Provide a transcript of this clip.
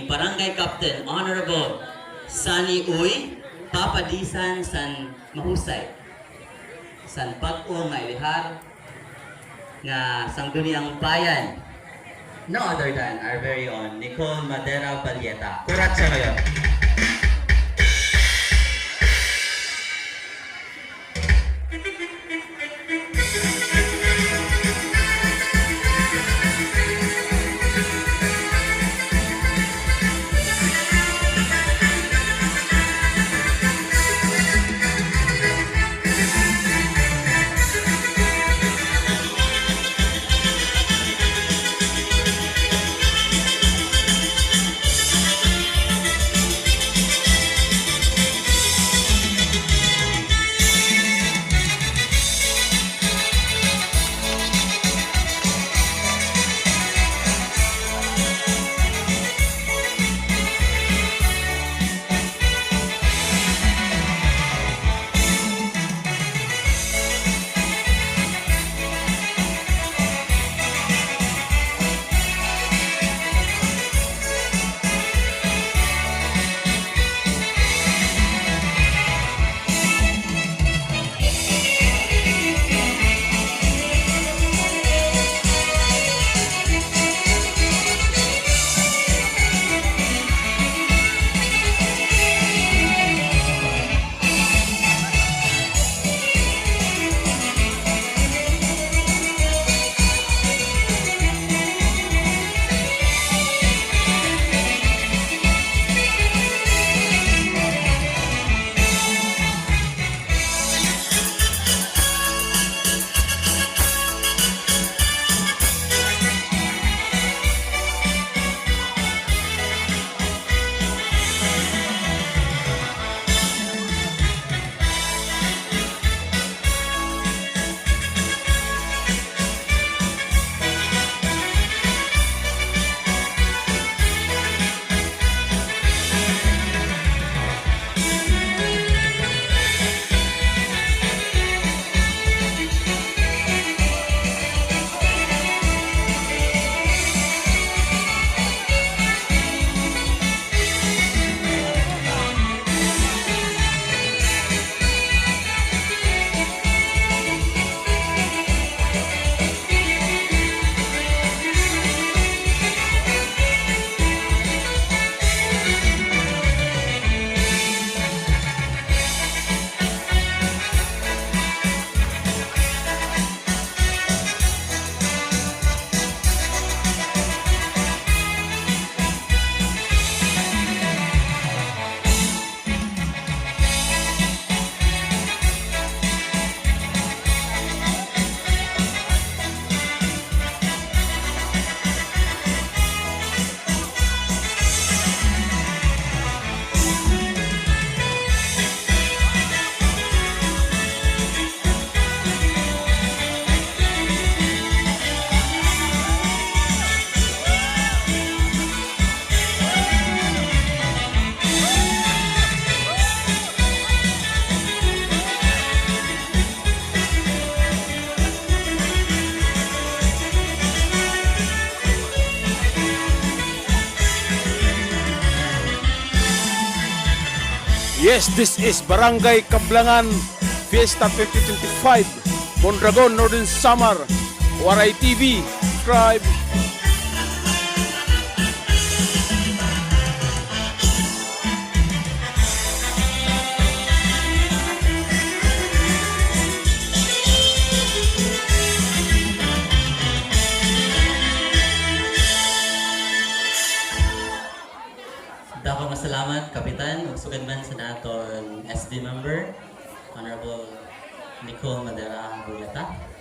Barangay Captain Honorable Sunny Uy, papadisan san mahusay san pag-o nga ilihar nga sangguniang bayan. No other than our very own Nicole Madera Valleta. Kurat siya kayo. Yes, this is Barangay Kablangan Fiesta 2025, Mondragon, Northern Samar, Waray TV, subscribe. Dako nga salamat, Kapitan. Sugad man sa naton SD member, Honorable Nicole Madera Valleta.